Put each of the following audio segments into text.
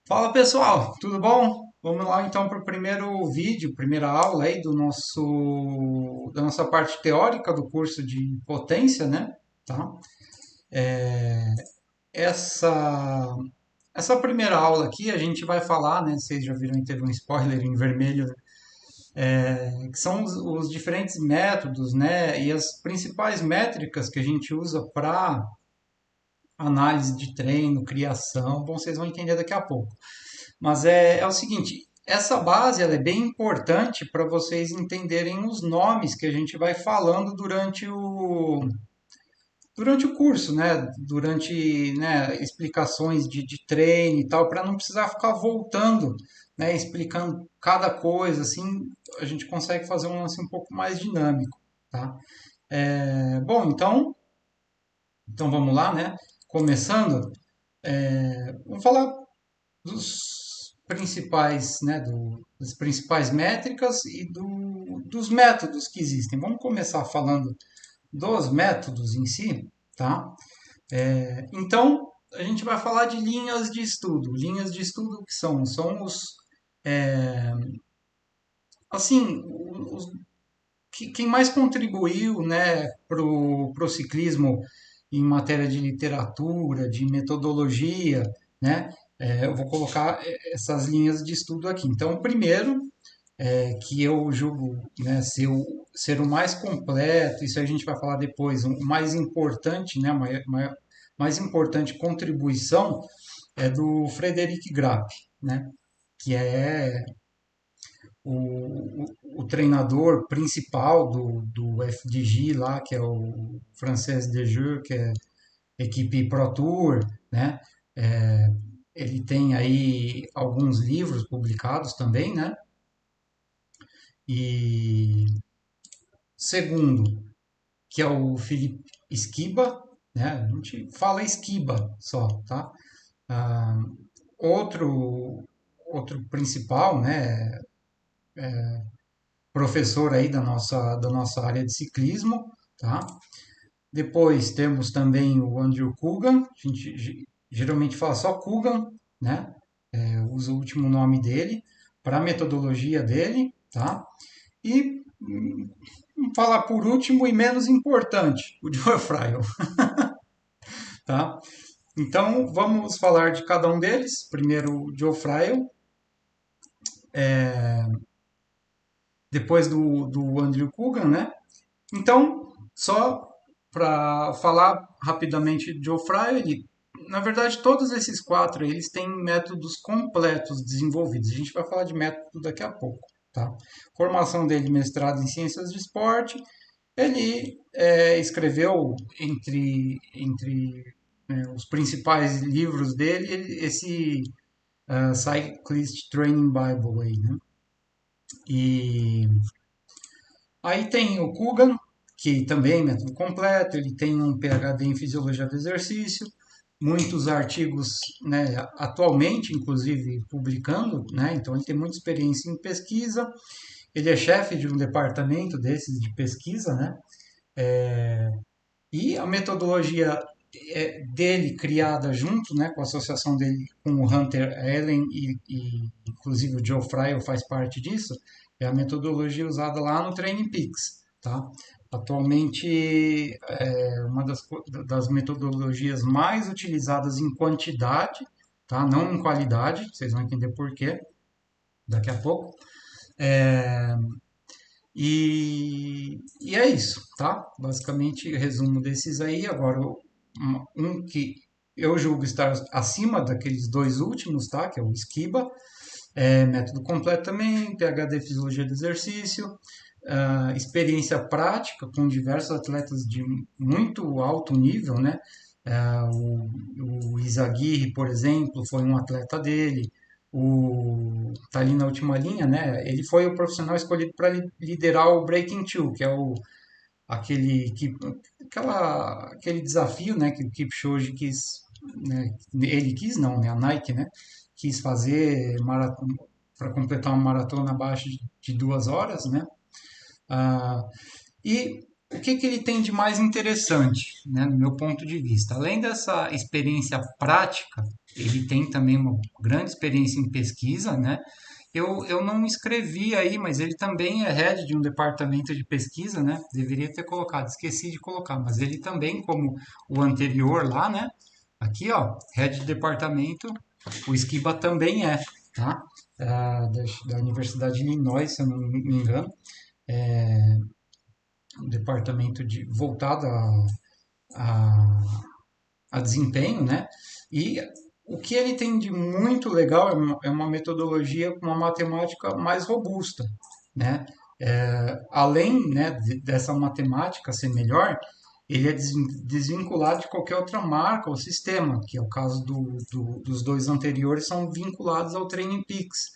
Fala pessoal, tudo bom? Vamos lá então para o primeiro vídeo, primeira aula aí da nossa parte teórica do curso de potência, né? Tá? Essa, essa primeira aula aqui a gente vai falar, né? Vocês já viram que teve um spoiler em vermelho, que são os diferentes métodos, né? E as principais métricas que a gente usa para análise de treino, criação. Bom, vocês vão entender daqui a pouco. Mas é o seguinte, essa base ela é bem importante para vocês entenderem os nomes que a gente vai falando durante o curso, né? Durante, né, explicações de treino e tal, para não precisar ficar voltando, né, explicando cada coisa, assim, a gente consegue fazer um lance um pouco mais dinâmico, tá? Bom, então vamos lá, né? Começando, vamos falar dos principais, né, das principais métricas e dos métodos que existem. Vamos começar falando dos métodos em si, tá? Então, a gente vai falar de linhas de estudo. Linhas de estudo que são assim, quem mais contribuiu, né, pro ciclismo em matéria de literatura, de metodologia, né? Eu vou colocar essas linhas de estudo aqui. Então, o primeiro que eu julgo, né, ser o mais completo, isso a gente vai falar depois, o mais importante, né, mais importante contribuição é do Frederic Grapp, né, que é o treinador principal do FDJ lá, que é o Frances Dejeux, que é equipe Pro Tour, né? É, ele tem aí alguns livros publicados também, né? E segundo, que é o Felipe Esquiba, né? A gente fala Esquiba só, tá? Ah, outro principal, né? Professor aí da nossa área de ciclismo, tá? Depois temos também o Andrew Coogan, a gente geralmente fala só Coogan, né? Usa o último nome dele para a metodologia dele, tá? E falar por último e menos importante, o Joe Fryer, tá? Então vamos falar de cada um deles. Primeiro o Joe Fryer, depois do Andrew Coogan, né? Então, só para falar rapidamente de Joe Fryer, na verdade, todos esses quatro eles têm métodos completos desenvolvidos. A gente vai falar de método daqui a pouco, tá? Formação dele, mestrado em ciências de esporte. Ele escreveu entre os principais livros dele esse Cyclist Training Bible aí, né? E aí tem o Kugan, que também é método completo, ele tem um PhD em fisiologia do exercício, muitos artigos, né, atualmente, inclusive, publicando, né, então ele tem muita experiência em pesquisa, ele é chefe de um departamento desses de pesquisa, né, e a metodologia dele criada junto, né, com a associação dele com o Hunter Allen e inclusive o Joe Fryer faz parte disso, é a metodologia usada lá no Training Peaks, tá? Atualmente é uma das metodologias mais utilizadas em quantidade, tá? Não em qualidade, vocês vão entender por quê daqui a pouco. É, e é isso, tá? Basicamente, resumo desses aí. Agora, um que eu julgo estar acima daqueles dois últimos, tá? Que é o Esquiba, método completo também, PhD Fisiologia do Exercício, experiência prática com diversos atletas de muito alto nível, né? O Izaguirre, por exemplo, foi um atleta dele. Tá ali na última linha, né? Ele foi o profissional escolhido para liderar o Breaking Two, que é aquele, que, aquele desafio, né? Que o Kipchoge quis, né? Ele quis não, né? A Nike, né? Quis fazer para completar uma maratona abaixo de 2 horas, né? Ah, e O que que ele tem de mais interessante, né, no meu ponto de vista? Além dessa experiência prática, ele tem também uma grande experiência em pesquisa, né? Eu não escrevi aí, mas ele também é head de um departamento de pesquisa, né? Deveria ter colocado, esqueci de colocar, mas ele também, como o anterior lá, né? Aqui, ó, head de departamento, o Esquiba também é, tá? Da Universidade de Illinois, se eu não me engano, um departamento voltado a, a desempenho, né? E o que ele tem de muito legal é uma metodologia com uma matemática mais robusta, né? Além, né, dessa matemática ser melhor, ele é desvinculado de qualquer outra marca ou sistema, que é o caso dos dois anteriores, são vinculados ao Training Peaks,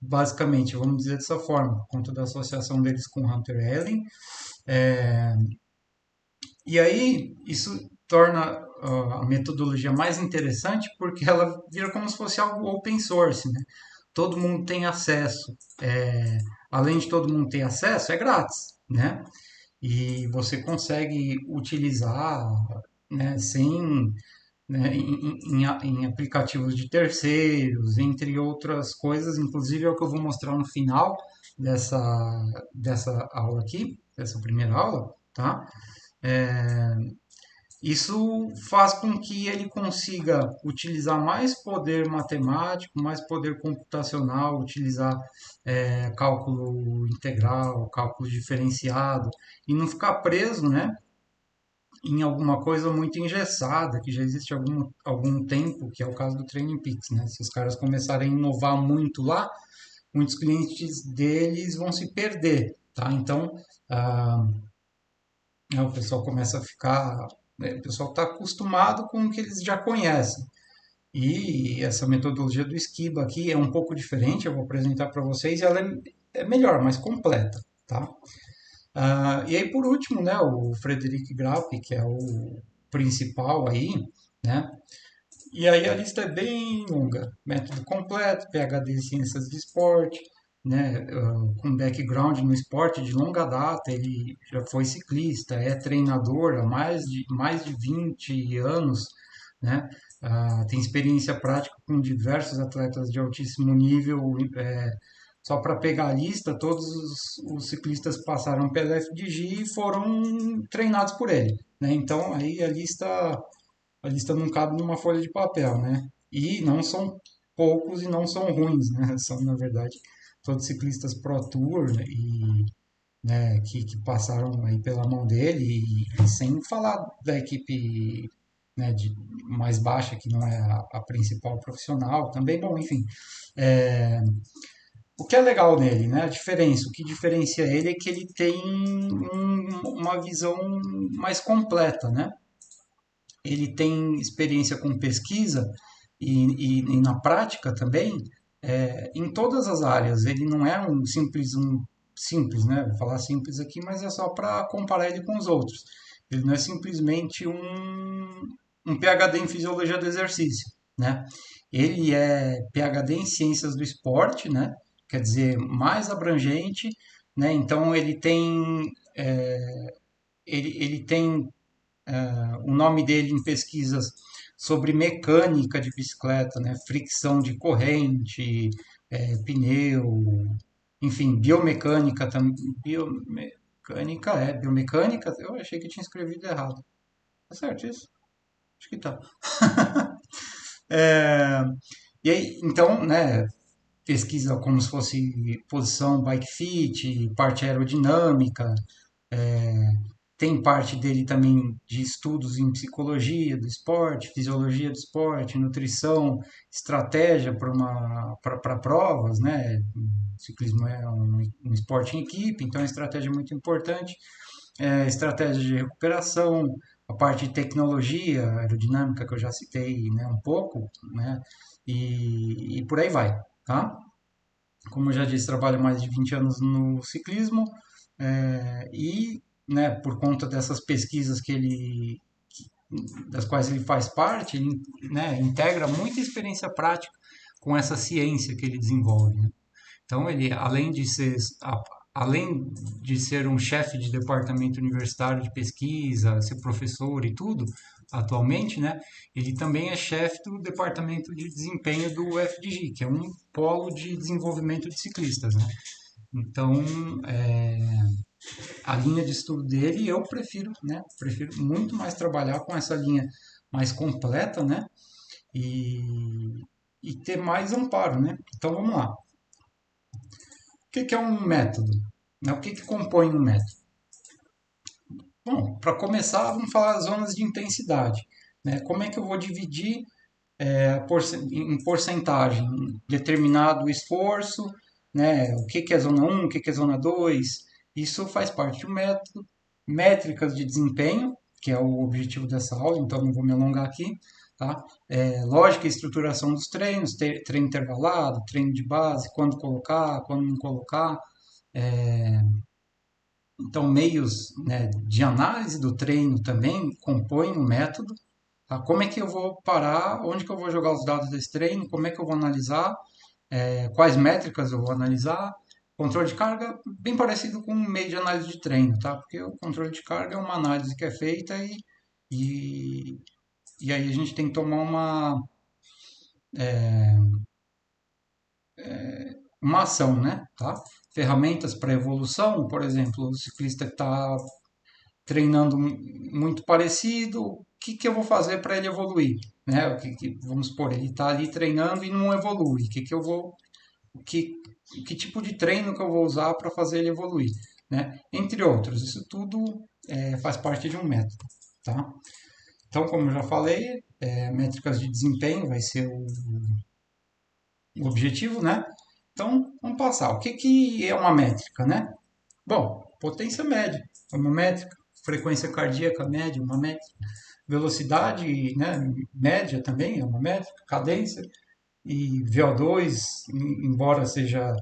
basicamente, vamos dizer dessa forma, por conta da associação deles com Hunter Allen. É, e aí, isso torna a metodologia mais interessante porque ela vira como se fosse algo open source, né? Todo mundo tem acesso. Além de todo mundo ter acesso, é grátis, né? E você consegue utilizar, né, sem, né, em aplicativos de terceiros, entre outras coisas, inclusive é o que eu vou mostrar no final dessa, dessa aula aqui, dessa primeira aula, tá? É, Isso faz com que ele consiga utilizar mais poder matemático, mais poder computacional, utilizar cálculo integral, cálculo diferenciado, e não ficar preso, né, em alguma coisa muito engessada, que já existe há algum tempo, que é o caso do Training Peaks, né? Se os caras começarem a inovar muito lá, muitos clientes deles vão se perder, tá? Então, ah, o pessoal começa a ficar, né, o pessoal está acostumado com o que eles já conhecem. E essa metodologia do Esquiba aqui é um pouco diferente, eu vou apresentar para vocês, e ela é melhor, mais completa, tá? E aí, por último, né, o Frederic Grapp, que é o principal aí, né? E aí a lista é bem longa. Método completo, PhD em Ciências de Esporte, né, com background no esporte de longa data, ele já foi ciclista, é treinador há mais de 20 anos, né, tem experiência prática com diversos atletas de altíssimo nível. Só para pegar a lista, todos os ciclistas que passaram pela FDG e foram treinados por ele, né? Então aí a lista não cabe numa folha de papel, né? E não são poucos e não são ruins, né? São, na verdade, todos ciclistas Pro Tour, né? E né, que passaram aí pela mão dele, e sem falar da equipe, né, mais baixa, que não é a principal profissional, também, bom, enfim. É, o que é legal nele, né? A diferença, o que diferencia ele é que ele tem uma visão mais completa, né? Ele tem experiência com pesquisa e na prática também, em todas as áreas. Ele não é um simples, né? Vou falar simples aqui, mas é só para comparar ele com os outros. Ele não é simplesmente um PhD em fisiologia do exercício, né? Ele é PhD em ciências do esporte, né? Quer dizer, mais abrangente, né? Então ele tem o nome dele em pesquisas sobre mecânica de bicicleta, né? Fricção de corrente, pneu, enfim, biomecânica também. Biomecânica, eu achei que tinha escrevido errado. Tá certo isso? Acho que tá. É, e aí, então, né, pesquisa como se fosse posição bike fit, parte aerodinâmica, tem parte dele também de estudos em psicologia do esporte, fisiologia do esporte, nutrição, estratégia para provas, né? O ciclismo é um esporte em equipe, então a estratégia é muito importante. Estratégia de recuperação, a parte de tecnologia aerodinâmica que eu já citei, né, um pouco, né? E por aí vai, tá? Como eu já disse, trabalho mais de 20 anos no ciclismo, e, né, por conta dessas pesquisas das quais ele faz parte, ele, né, integra muita experiência prática com essa ciência que ele desenvolve, né? Então, ele, além de ser além de ser um chefe de departamento universitário de pesquisa, ser professor e tudo, atualmente, né, ele também é chefe do departamento de desempenho do FDG, que é um polo de desenvolvimento de ciclistas, né? Então, a linha de estudo dele eu prefiro, né? Prefiro muito mais trabalhar com essa linha mais completa, né? E, e ter mais amparo, né? Então vamos lá. O que é um método? Né? O que compõe um método? Bom, para começar, vamos falar das zonas de intensidade. Né? Como é que eu vou dividir em porcentagem determinado esforço, né? O que é zona um, o que é zona 2? Isso faz parte do método. Métricas de desempenho, que é o objetivo dessa aula, então não vou me alongar aqui. Tá? Lógica e estruturação dos treinos, treino intervalado, treino de base, quando colocar, quando não colocar. Então, meios, né, de análise do treino também compõem o método. Tá? Como é que eu vou parar? Onde que eu vou jogar os dados desse treino? Como é que eu vou analisar? Quais métricas eu vou analisar? Controle de carga, bem parecido com um meio de análise de treino, tá? Porque o controle de carga é uma análise que é feita e, e aí a gente tem que tomar uma ação, né? Tá? Ferramentas para evolução, por exemplo, o ciclista que está treinando muito parecido, o que eu vou fazer para ele evoluir? Né? Vamos supor, ele está ali treinando e não evolui. Que, que tipo de treino que eu vou usar para fazer ele evoluir? Né? Entre outros, isso tudo faz parte de um método. Tá? Então, como eu já falei, métricas de desempenho vai ser o objetivo, né? Então, vamos passar. O que é uma métrica, né? Bom, potência média é uma métrica, frequência cardíaca média é uma métrica, velocidade, né, média também é uma métrica, cadência e VO2, embora seja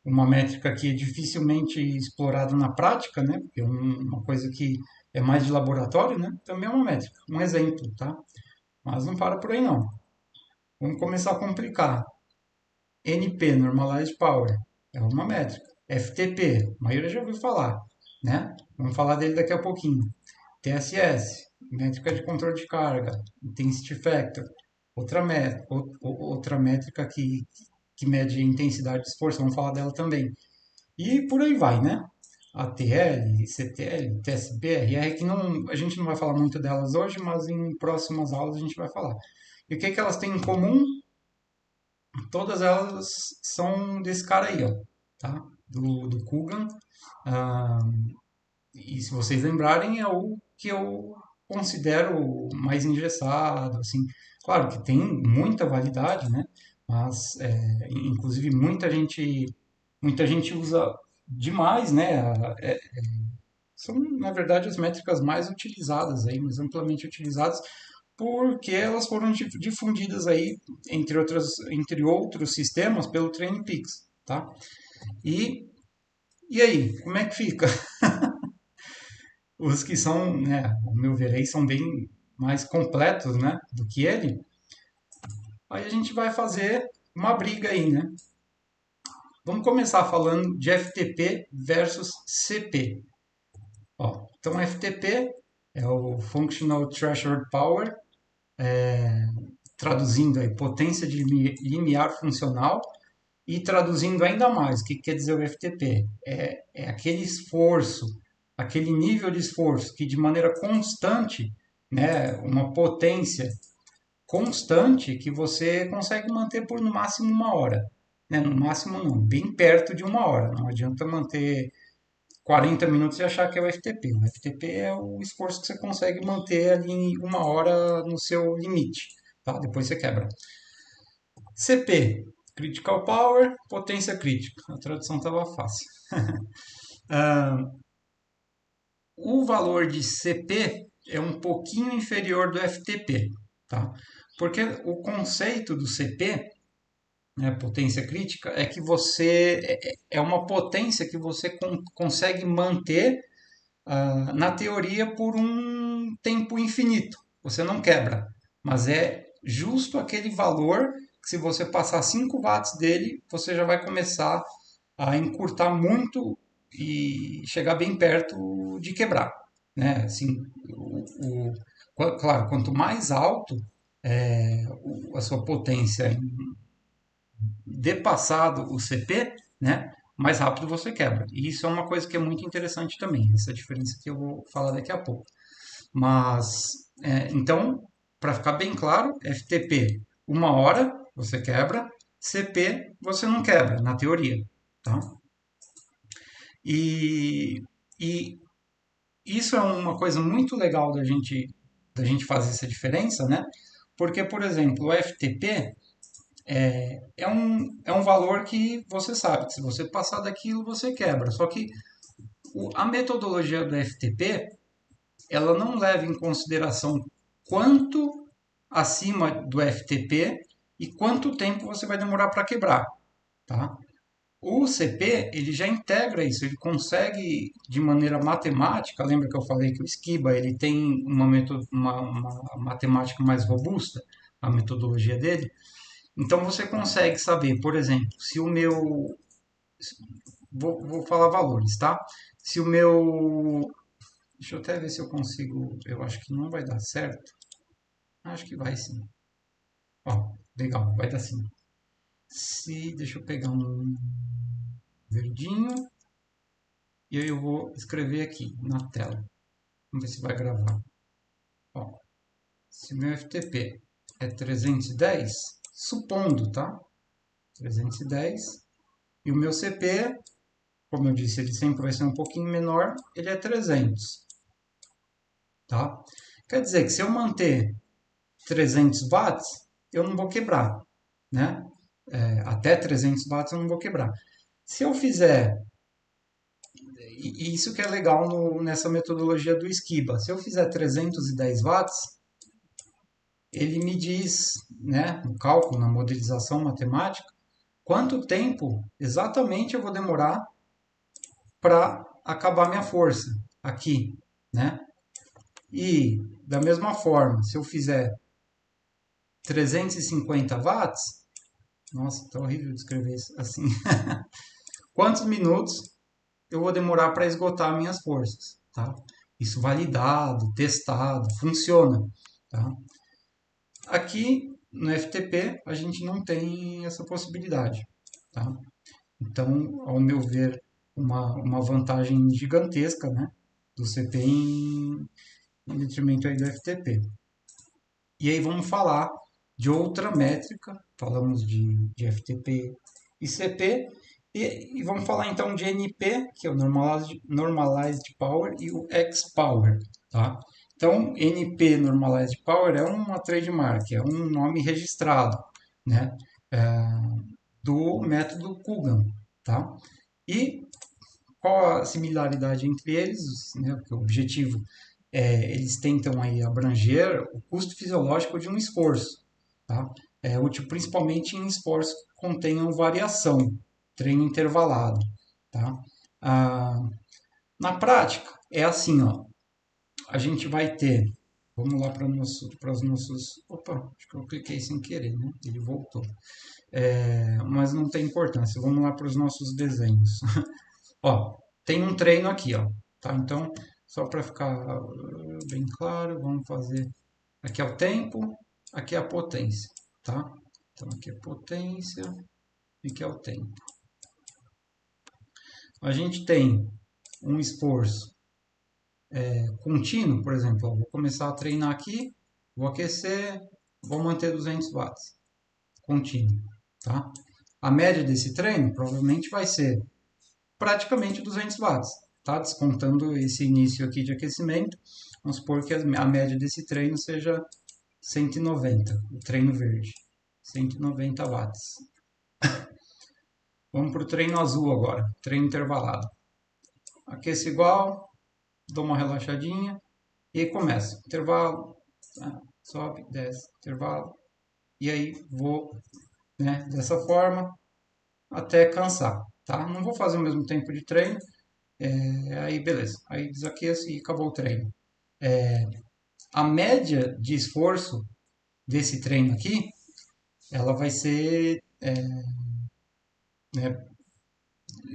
uma métrica que é dificilmente explorada na prática, né, porque é uma coisa que é mais de laboratório, né, também é uma métrica, um exemplo, tá? Mas não para por aí não. Vamos começar a complicar. NP, Normalized Power, é uma métrica. FTP, a maioria já ouviu falar, né? Vamos falar dele daqui a pouquinho. TSS, métrica de controle de carga. Intensity Factor, outra métrica que mede intensidade de esforço, vamos falar dela também. E por aí vai, né? ATL, CTL, TSB, RR, que não, a gente não vai falar muito delas hoje, mas em próximas aulas a gente vai falar. E o que elas têm em comum? Todas elas são desse cara aí, ó, tá? Do Kugan. Ah, e se vocês lembrarem, é o que eu considero mais engessado, assim. Claro que tem muita validade, né? Mas, inclusive, muita gente usa demais, né? São, na verdade, as métricas mais utilizadas aí, mais amplamente utilizadas, porque elas foram difundidas aí, entre outros sistemas, pelo TrainingPeaks, tá? E, e aí, como é que fica? Os que são, né, ao meu ver, aí, são bem mais completos, né, do que ele. Aí a gente vai fazer uma briga aí, né? Vamos começar falando de FTP versus CP. Ó, então, FTP é o Functional Threshold Power, traduzindo aí, potência de limiar funcional, e traduzindo ainda mais, o que quer dizer o FTP? É aquele esforço, aquele nível de esforço que de maneira constante, né, uma potência constante que você consegue manter por no máximo uma hora. Né? No máximo não, bem perto de uma hora. Não adianta manter 40 minutos e achar que é o FTP. O FTP é o esforço que você consegue manter ali em uma hora no seu limite. Tá? Depois você quebra. CP, Critical Power, potência crítica. A tradução estava fácil. O valor de CP é um pouquinho inferior do FTP, tá? Porque o conceito do CP, né, potência crítica, é que é uma potência que você consegue manter na teoria por um tempo infinito. Você não quebra, mas é justo aquele valor que se você passar 5 watts dele, você já vai começar a encurtar muito e chegar bem perto de quebrar, né? Assim, claro, quanto mais alto a sua potência depassado o CP, né? Mais rápido você quebra. E isso é uma coisa que é muito interessante também, essa diferença que eu vou falar daqui a pouco. Mas, então, para ficar bem claro, FTP, 1 hora você quebra, CP você não quebra, na teoria. Tá? E, e isso é uma coisa muito legal da gente fazer essa diferença, né? Porque, por exemplo, o FTP é um valor que você sabe que se você passar daquilo, você quebra. Só que a metodologia do FTP, ela não leva em consideração quanto acima do FTP e quanto tempo você vai demorar para quebrar, tá? O CP, ele já integra isso, ele consegue de maneira matemática, lembra que eu falei que o Esquiba, ele tem uma matemática mais robusta, a metodologia dele? Então você consegue saber, por exemplo, se o meu. Vou falar valores, tá? Se o meu. Deixa eu até ver se eu consigo. Eu acho que não vai dar certo. Acho que vai sim. Ó, legal, vai dar sim. Deixa eu pegar um verdinho e aí eu vou escrever aqui na tela. Vamos ver se vai gravar. Ó, se o meu FTP é 310, supondo, tá? 310. E o meu CP, como eu disse, ele sempre vai ser um pouquinho menor, ele é 300, tá? Quer dizer que se eu manter 300 watts, eu não vou quebrar, né? Até 300 watts eu não vou quebrar. Se eu fizer, e isso que é legal nessa metodologia do Esquiba, se eu fizer 310 watts, ele me diz, né, no cálculo, na modelização matemática, quanto tempo exatamente eu vou demorar para acabar minha força aqui, né? E da mesma forma, se eu fizer 350 watts, nossa, tá horrível de escrever isso assim. Quantos minutos eu vou demorar para esgotar minhas forças, tá? Isso validado, testado, funciona, tá? Aqui no FTP a gente não tem essa possibilidade, tá? Então, ao meu ver, uma vantagem gigantesca, né, do CP em detrimento aí do FTP. E aí vamos falar de outra métrica, falamos de FTP e CP, e vamos falar então de NP, que é o Normalized Power, e o X-Power. Tá? Então, NP Normalized Power é uma trademark, é um nome registrado, né, do método Coogan. Tá? E qual a similaridade entre eles? Né, porque o objetivo eles tentam aí abranger o custo fisiológico de um esforço. Tá? É útil principalmente em esforços que contenham variação, treino intervalado. Tá? Ah, na prática, é assim, ó, a gente vai ter, vamos lá para os nossos, opa, acho que eu cliquei sem querer, né? Ele voltou. Mas não tem importância, vamos lá para os nossos desenhos. Ó, tem um treino aqui, ó, tá? Então, só para ficar bem claro, vamos fazer. Aqui é o tempo, aqui é a potência, tá? Então, aqui é potência e aqui é o tempo. A gente tem um esforço contínuo, por exemplo, ó, vou começar a treinar aqui, vou aquecer, vou manter 200 watts, contínuo, tá? A média desse treino provavelmente vai ser praticamente 200 watts, tá? Descontando esse início aqui de aquecimento, vamos supor que a média desse treino seja 190, o treino verde, 190 watts. Vamos para o treino azul agora, treino intervalado. Aqueço igual, dou uma relaxadinha e aí começa. Intervalo, tá? Sobe, desce, intervalo. E aí vou, né, dessa forma até cansar, tá? Não vou fazer o mesmo tempo de treino, aí beleza. Aí desaqueço e acabou o treino. A média de esforço desse treino aqui, ela vai ser, né,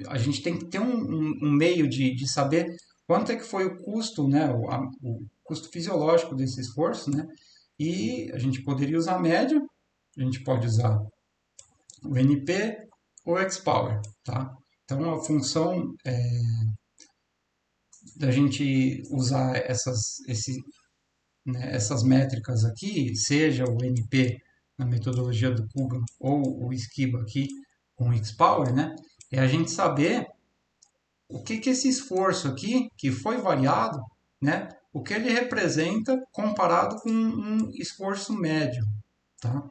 a gente tem que ter um meio de saber quanto é que foi o custo, né, o custo fisiológico desse esforço, né, e a gente poderia usar a média, a gente pode usar o NP ou o X-Power, tá? Então, a função da gente usar essas métricas aqui, seja o NP na metodologia do Kugan ou o Skiba aqui com o X-Power, né, é a gente saber o que esse esforço aqui, que foi variado, né, o que ele representa comparado com um esforço médio, tá?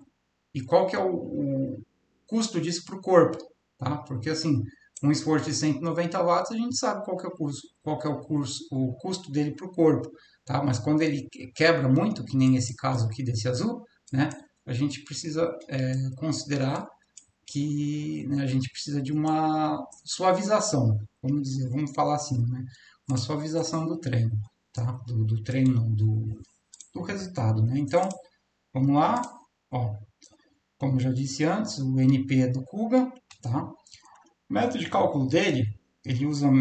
E qual que é o custo disso para o corpo, tá? Porque assim, um esforço de 190 watts, a gente sabe qual que é o custo, o custo dele para o corpo, tá? Mas quando ele quebra muito, que nem esse caso aqui desse azul, né? A gente precisa considerar que, né, a gente precisa de uma suavização, vamos dizer, vamos falar assim, né? Uma suavização do treino, tá? Do treino, não, do resultado, né? Então, vamos lá, ó, como eu já disse antes, o NP é do Kuga, tá? O método de cálculo dele, ele usa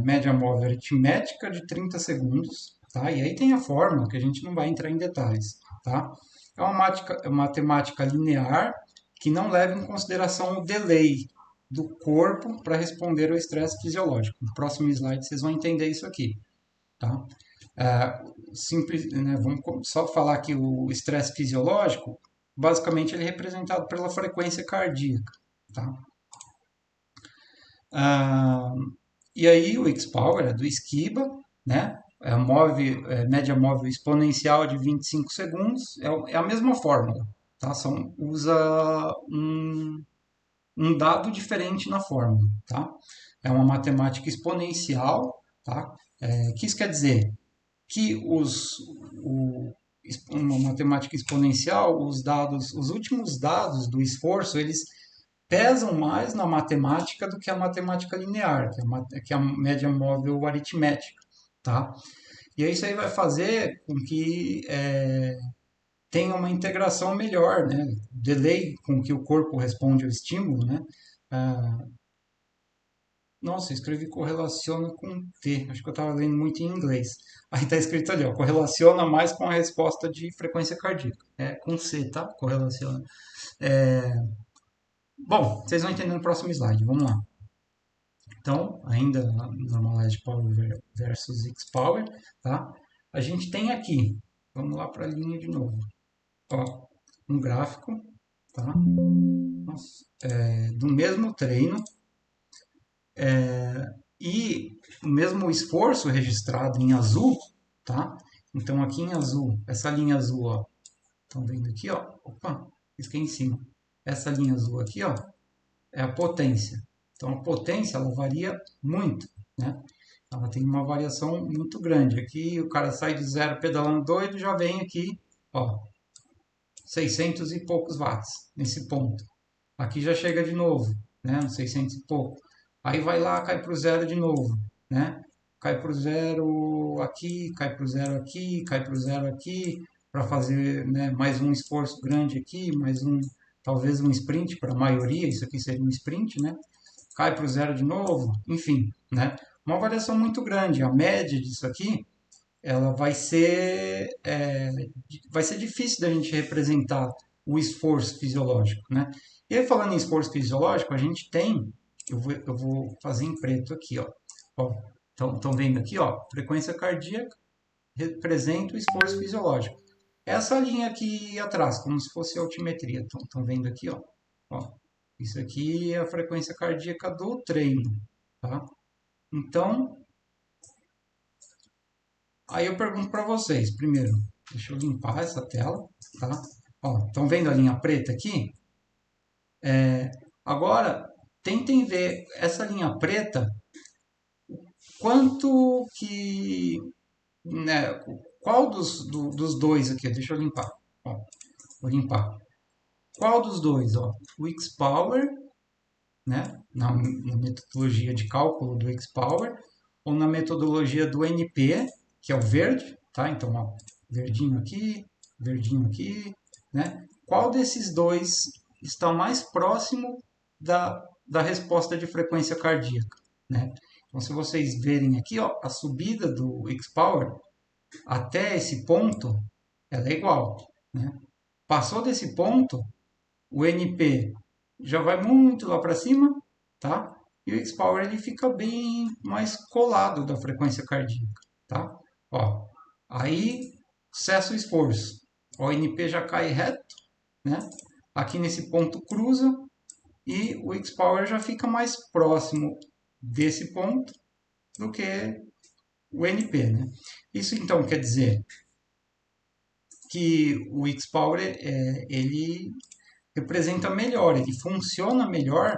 média móvel aritmética de 30 segundos, tá? E aí tem a fórmula, que a gente não vai entrar em detalhes, tá? É uma matemática linear que não leva em consideração o delay do corpo para responder ao estresse fisiológico. No próximo slide vocês vão entender isso aqui, tá? Simples, né, vamos só falar que o estresse fisiológico, basicamente ele é representado pela frequência cardíaca, tá? Ah, e aí o X-Power é do Skiba, né? Média móvel exponencial de 25 segundos, é a mesma fórmula, tá? Usa um dado diferente na fórmula, tá? É uma matemática exponencial, tá? Que isso quer dizer que uma matemática exponencial, os últimos dados do esforço, eles pesam mais na matemática do que a matemática linear, que é a média móvel aritmética, tá? E aí isso aí vai fazer com que tenha uma integração melhor, né? O delay com que o corpo responde ao estímulo, né? Ah, nossa, escrevi correlaciona com T. Acho que eu estava lendo muito em inglês. Aí está escrito ali, ó, correlaciona mais com a resposta de frequência cardíaca. É com C, tá? Correlaciona. É, bom, vocês vão entender no próximo slide. Vamos lá. Então, ainda Normalized Power versus X-Power, tá? A gente tem aqui, vamos lá para a linha de novo, ó, um gráfico, tá? Nossa, do mesmo treino e o mesmo esforço registrado em azul, tá? Então, aqui em azul, essa linha azul, ó, estão vendo aqui, ó, opa, risquei em cima. Essa linha azul aqui, ó, é a potência. Então, a potência, ela varia muito, né? Ela tem uma variação muito grande. Aqui o cara sai de zero pedalando doido, já vem aqui, ó, 600 e poucos watts nesse ponto. Aqui já chega de novo, né, 600 e pouco. Aí vai lá, cai para o zero de novo, né? Cai para o zero aqui, cai para o zero aqui, cai para o zero aqui, para fazer, né, mais um esforço grande aqui, mais um, talvez um sprint para a maioria, isso aqui seria um sprint, né? Cai para o zero de novo, enfim, né? Uma variação muito grande. A média disso aqui, ela vai ser difícil da gente representar o esforço fisiológico, né? E aí, falando em esforço fisiológico, a gente tem, eu vou fazer em preto aqui, ó. Estão vendo aqui, ó, frequência cardíaca representa o esforço fisiológico. Essa linha aqui atrás, como se fosse a altimetria, estão vendo aqui, ó. Isso aqui é a frequência cardíaca do treino, tá? Então, aí eu pergunto para vocês, primeiro, deixa eu limpar essa tela, tá? Ó, estão vendo a linha preta aqui? Agora, tentem ver essa linha preta, quanto que, né, qual dos dois aqui, deixa eu limpar, ó, vou limpar. Qual dos dois, ó? O X-Power, né, na metodologia de cálculo do X-Power, ou na metodologia do NP, que é o verde, tá? Então, ó, verdinho aqui, né? Qual desses dois está mais próximo da resposta de frequência cardíaca, né? Então, se vocês verem aqui, ó, a subida do X-Power até esse ponto, ela é igual, né? Passou desse ponto, o NP já vai muito lá para cima, tá? E o X-Power ele fica bem mais colado da frequência cardíaca, tá? Ó, aí cessa o esforço, o NP já cai reto, né? Aqui nesse ponto cruza e o X-Power já fica mais próximo desse ponto do que o NP, né? Isso então quer dizer que o X-Power ele representa melhor, ele funciona melhor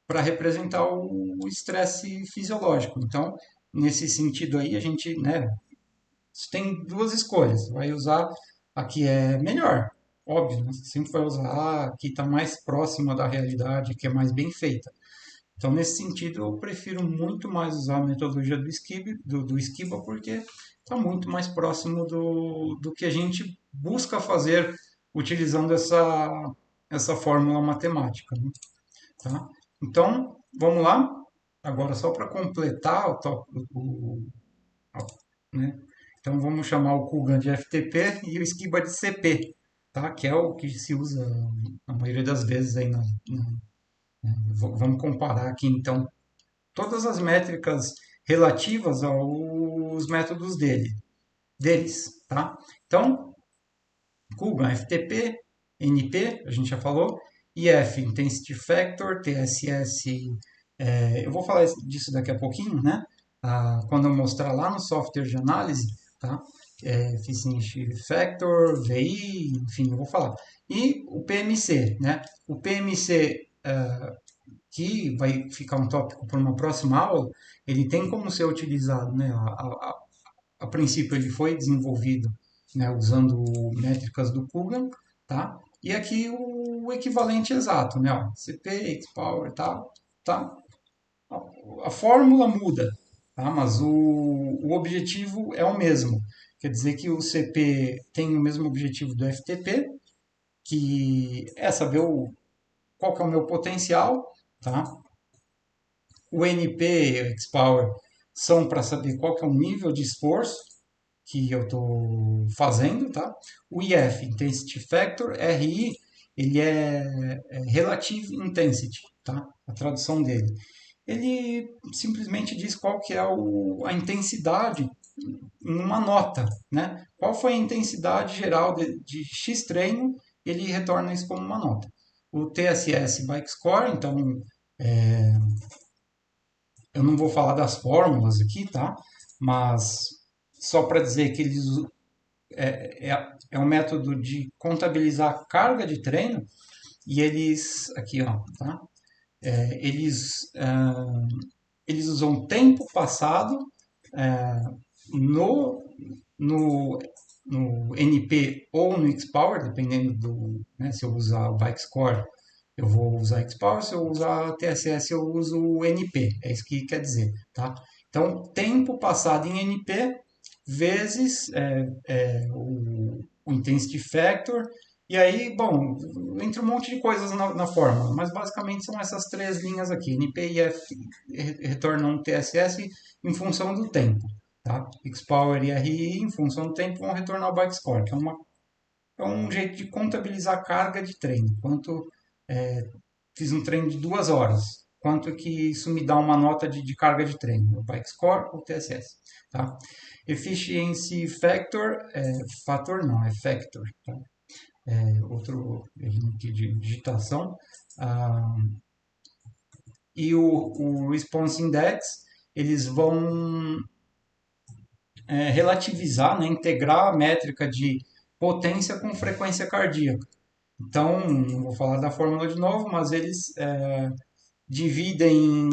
para representar o estresse fisiológico. Então, nesse sentido aí, a gente, né, tem duas escolhas. Vai usar a que é melhor, óbvio, né? Você sempre vai usar a que está mais próxima da realidade, que é mais bem feita. Então, nesse sentido, eu prefiro muito mais usar a metodologia do Esquiba, porque está muito mais próximo do que a gente busca fazer utilizando essa fórmula matemática, né? Tá? Então, vamos lá. Agora, só para completar né? Então, vamos chamar o Kugan de FTP e o Esquiba de CP, tá? Que é o que se usa a maioria das vezes aí vamos comparar aqui, então, todas as métricas relativas aos métodos deles, tá? Então, Kugan, FTP, NP, a gente já falou, IF, Intensity Factor, TSS, eu vou falar disso daqui a pouquinho, né? Quando eu mostrar lá no software de análise, tá? Efficiency Factor, VI, enfim, eu vou falar. E o PMC, né? O PMC, que vai ficar um tópico para uma próxima aula, ele tem como ser utilizado, né? A princípio ele foi desenvolvido, né, usando métricas do Kugan, tá? E aqui o equivalente exato, né? Ó, CP, X-Power, tá? A fórmula muda, tá? Mas o objetivo é o mesmo. Quer dizer que o CP tem o mesmo objetivo do FTP, que é saber qual que é o meu potencial, tá? O NP e o X-Power são para saber qual que é o nível de esforço que eu estou fazendo, tá? O IF, Intensity Factor, RI, ele é Relative Intensity, tá? A tradução dele. Ele simplesmente diz qual que é a intensidade em uma nota, né? Qual foi a intensidade geral de X treino, ele retorna isso como uma nota. O TSS Bike Score, então, eu não vou falar das fórmulas aqui, tá? Mas só para dizer que é um método de contabilizar a carga de treino e aqui ó, tá? É, eles usam tempo passado é, no, no, no NP ou no X-Power, dependendo né, se eu usar o Bike Score, eu vou usar X-Power, se eu usar TSS, eu uso o NP, é isso que quer dizer, tá? Então, tempo passado em NP vezes o Intensity Factor, e aí, bom, entre um monte de coisas na fórmula, mas basicamente são essas três linhas aqui, NP e F retornam TSS em função do tempo, tá? X-Power e RI em função do tempo vão retornar o bike score, que é um jeito de contabilizar a carga de treino. Quanto fiz um treino de 2 horas, quanto que isso me dá uma nota de carga de treino, o bike score ou TSS, tá? Efficiency factor, fator não, é factor, tá? Outro link de digitação. Ah, e o response index, eles vão relativizar, né, integrar a métrica de potência com frequência cardíaca. Então, não vou falar da fórmula de novo, mas eles dividem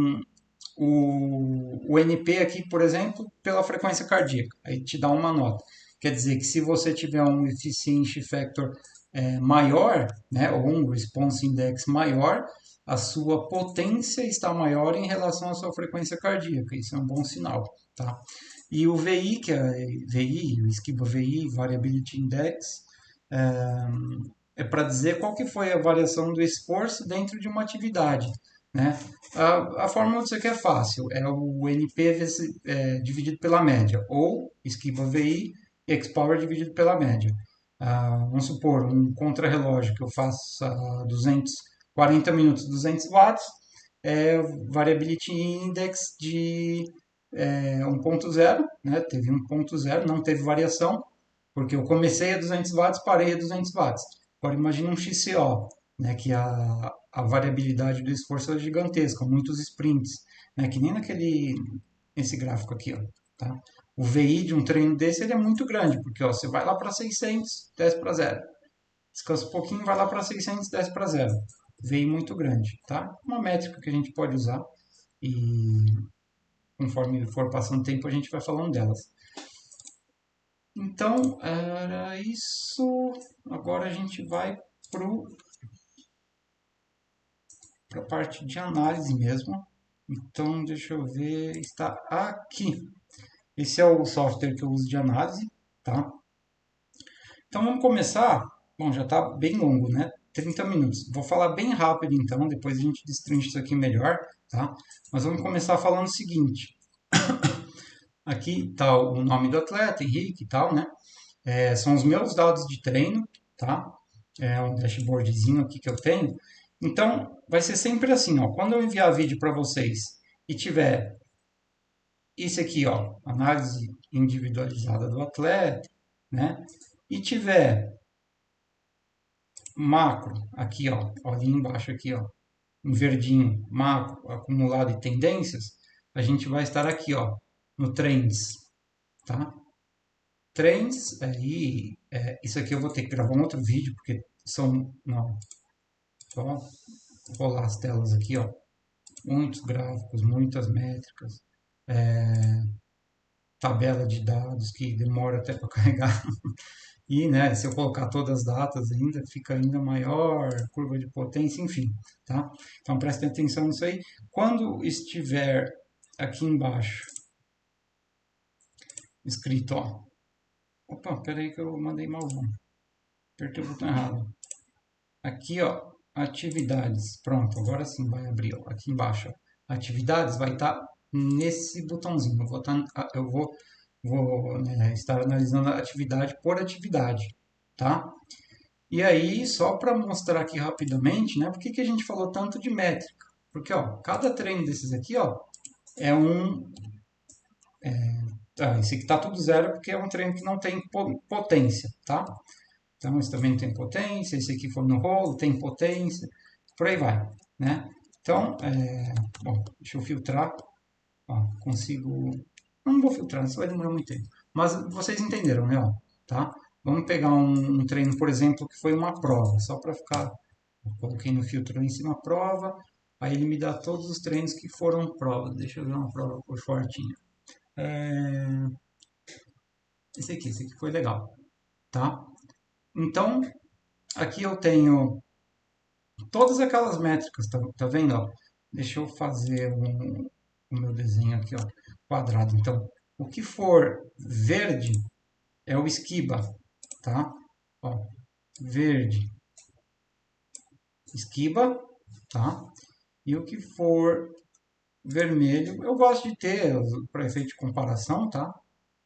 o NP aqui, por exemplo, pela frequência cardíaca. Aí te dá uma nota. Quer dizer que se você tiver um efficiency factor maior, né, ou um response index maior, a sua potência está maior em relação à sua frequência cardíaca. Isso é um bom sinal, tá? E o VI, que é VI, o Esquiva VI, Variability Index, é para dizer qual que foi a variação do esforço dentro de uma atividade, né? A fórmula disso aqui é fácil, é o NP dividido pela média, ou esquiva VI e X-Power dividido pela média. Vamos supor, um contrarrelógio que eu faça 40 minutos, 200 watts, Variability Index de 1.0, né? Teve 1.0, não teve variação, porque eu comecei a 200 watts, parei a 200 watts. Agora imagine um XCO, né, que a variabilidade do esforço é gigantesca, muitos sprints, né, que nem esse gráfico aqui, ó, tá? O VI de um treino desse ele é muito grande, porque ó, você vai lá para 600, desce para zero. Descansa um pouquinho, vai lá para 600, desce para zero. VI muito grande, tá? Uma métrica que a gente pode usar e conforme for passando o tempo a gente vai falando delas. Então, era isso. Agora a gente vai para a parte de análise mesmo. Então, deixa eu ver, está aqui. Esse é o software que eu uso de análise, tá? Então, vamos começar. Bom, já está bem longo, né? 30 minutos. Vou falar bem rápido, então, depois a gente destrincha isso aqui melhor, tá? Mas vamos começar falando o seguinte. Aqui está o nome do atleta, Henrique e tal, né? São os meus dados de treino, tá? É um dashboardzinho aqui que eu tenho. Então, vai ser sempre assim, ó. Quando eu enviar vídeo para vocês e tiver esse aqui, ó, análise individualizada do atleta, né? E tiver macro aqui, ó, ali embaixo aqui, ó, em verdinho, macro, acumulado e tendências, a gente vai estar aqui, ó, no trends, tá? Trends, aí, isso aqui eu vou ter que gravar um outro vídeo, porque não, só rolar as telas aqui, ó, muitos gráficos, muitas métricas, tabela de dados que demora até para carregar. E, né, se eu colocar todas as datas ainda, fica ainda maior, curva de potência, enfim, tá? Então prestem atenção nisso aí. Quando estiver aqui embaixo, escrito, ó, opa, peraí que eu mandei mal, apertei o botão errado. Aqui, ó, atividades, pronto, agora sim vai abrir, ó, aqui embaixo, ó. Atividades vai estar nesse botãozinho, eu vou né, estar analisando a atividade por atividade, tá? E aí, só para mostrar aqui rapidamente, né, por que a gente falou tanto de métrica? Porque, ó, cada treino desses aqui, ó, é um... esse aqui tá tudo zero porque é um treino que não tem potência, tá? Então, esse também não tem potência, esse aqui foi no rolo, tem potência, por aí vai, né? Então, bom, deixa eu filtrar, ó, consigo... Não vou filtrar, isso vai demorar muito tempo. Mas vocês entenderam, né? Ó, tá? Vamos pegar um treino, por exemplo, que foi uma prova, só para ficar... Eu coloquei no filtro lá em cima a prova, aí ele me dá todos os treinos que foram prova. Deixa eu ver uma prova por fortinho. Esse aqui foi legal, tá? Então, aqui eu tenho todas aquelas métricas, tá vendo? Ó? Deixa eu fazer o meu desenho aqui, ó, quadrado. Então, o que for verde é o esquiba, tá? Ó, verde, esquiba, tá? E o que for vermelho, eu gosto de ter, para efeito de comparação, tá?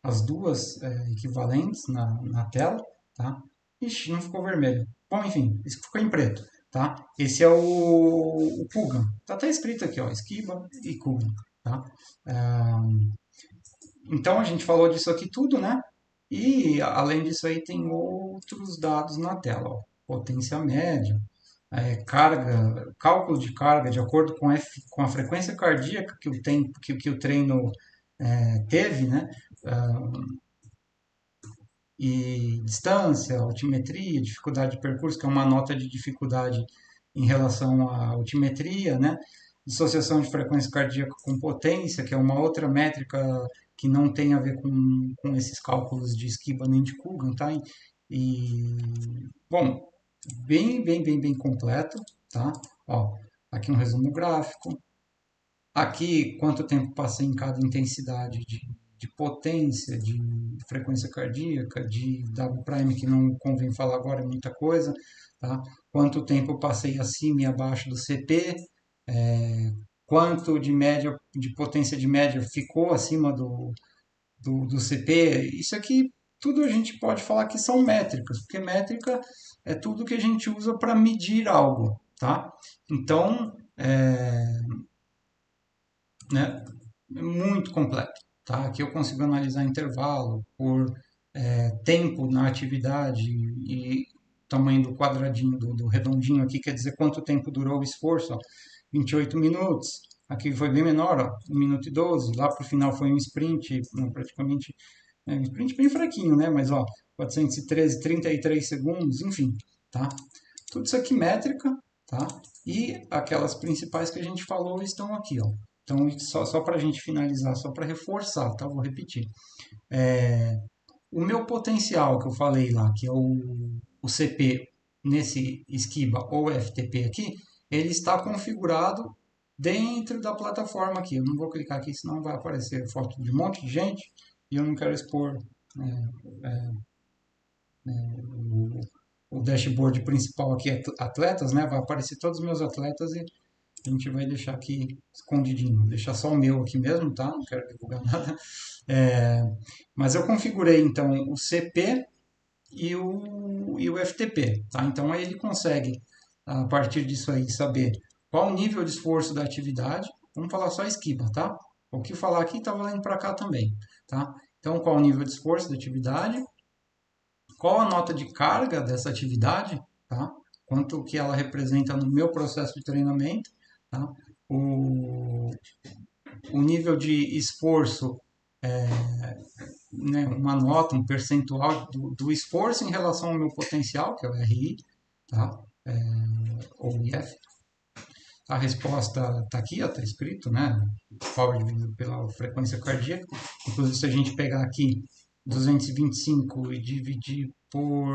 As duas equivalentes na tela, tá? Ixi, não ficou vermelho. Bom, enfim, isso ficou em preto, tá? Esse é o Kugan. Tá até escrito aqui, ó, esquiva e Kugan, tá? Então, a gente falou disso aqui tudo, né? E, além disso aí, tem outros dados na tela, ó. Potência média, carga, cálculo de carga de acordo com a frequência cardíaca que o treino teve, né? E distância, altimetria, dificuldade de percurso, que é uma nota de dificuldade em relação à altimetria, né? Dissociação de frequência cardíaca com potência, que é uma outra métrica que não tem a ver com esses cálculos de Skiba nem de Kugan, tá? Bom, bem completo, tá? Ó, aqui um resumo gráfico. Aqui, quanto tempo passei em cada intensidade de potência, de frequência cardíaca, de W prime, que não convém falar agora, é muita coisa, tá? Quanto tempo eu passei acima e abaixo do CP, quanto de média, de potência de média ficou acima do CP. Isso aqui tudo a gente pode falar que são métricas, porque métrica é tudo que a gente usa para medir algo, tá? Então, né, é muito completo, tá? Aqui eu consigo analisar intervalo por tempo na atividade e tamanho do quadradinho, do redondinho aqui, quer dizer quanto tempo durou o esforço, ó, 28 minutos. Aqui foi bem menor, ó, 1 minuto e 12. Lá para o final foi um sprint, não, praticamente, um sprint bem fraquinho, né? Mas, ó, 413, 33 segundos, enfim, tá? Tudo isso aqui métrica, tá? E aquelas principais que a gente falou estão aqui, ó. Então, só para a gente finalizar, só para reforçar, tá? Vou repetir. O meu potencial que eu falei lá, que é o CP nesse Esquiba ou FTP aqui, ele está configurado dentro da plataforma aqui. Eu não vou clicar aqui, senão vai aparecer foto de um monte de gente e eu não quero expor o dashboard principal aqui, atletas, né? Vai aparecer todos os meus atletas e a gente vai deixar aqui escondidinho. Vou deixar só o meu aqui mesmo, tá? Não quero divulgar nada. Mas eu configurei então o CP e o FTP, tá? Então aí ele consegue, a partir disso aí, saber qual o nível de esforço da atividade. Vamos falar só esquiva, tá? O que falar aqui está valendo para cá também, tá? Então, qual o nível de esforço da atividade, qual a nota de carga dessa atividade, tá? Quanto que ela representa no meu processo de treinamento, tá? O, o nível de esforço, né, uma nota, um percentual do esforço em relação ao meu potencial, que é o RI, tá? Ou IF. A resposta está aqui, está escrito, né? Power dividido pela frequência cardíaca. Inclusive, se a gente pegar aqui 225 e dividir por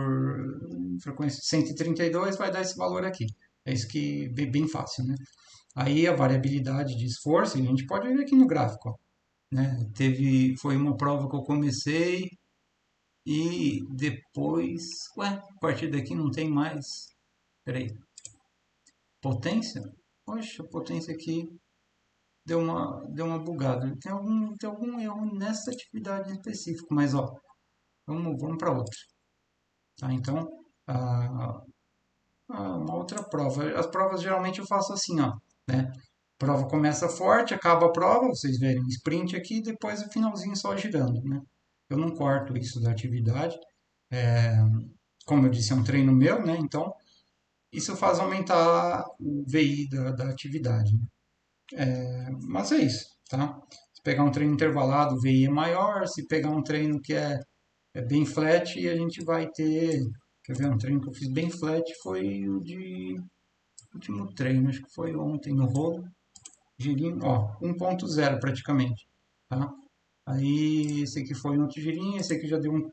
frequência 132, vai dar esse valor aqui. É isso que é bem fácil, né? Aí a variabilidade de esforço, a gente pode ver aqui no gráfico, ó, né? Foi uma prova que eu comecei e depois, ué, a partir daqui não tem mais. Peraí, potência? Poxa, a potência aqui deu uma bugada. Tem algum erro nessa atividade em específico, mas ó, vamos para outra. Tá? Então, ah, uma outra prova. As provas geralmente eu faço assim, ó, né? A prova começa forte, acaba a prova, vocês verem um sprint aqui, depois o finalzinho só girando, né? Eu não corto isso da atividade. Como eu disse, é um treino meu, né? Então, isso faz aumentar o VI da atividade, né? Mas é isso, tá? Se pegar um treino intervalado, o VI é maior. Se pegar um treino que é bem flat, a gente vai ter. Quer ver? Um treino que eu fiz bem flat foi o de último treino, acho que foi ontem no rolo. Girinho, ó, 1.0 praticamente, tá? Aí esse aqui foi um outro girinho, esse aqui já deu um.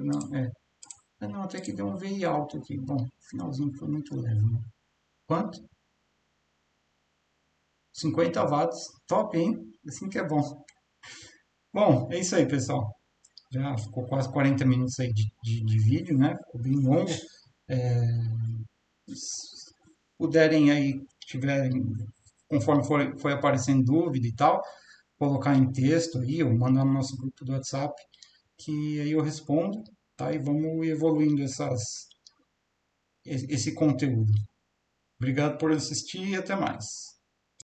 Não, não, até que deu um VI alto aqui. Bom, finalzinho foi muito leve, né? Quanto? 50 watts. Top, hein? Assim que é bom. Bom, é isso aí, pessoal. Já ficou quase 40 minutos aí de vídeo, né? Ficou bem longo. Se puderem aí, tiverem, conforme foi aparecendo dúvida e tal, colocar em texto aí, ou mandar no nosso grupo do WhatsApp, que aí eu respondo, tá? E vamos evoluindo esse conteúdo. Obrigado por assistir e até mais.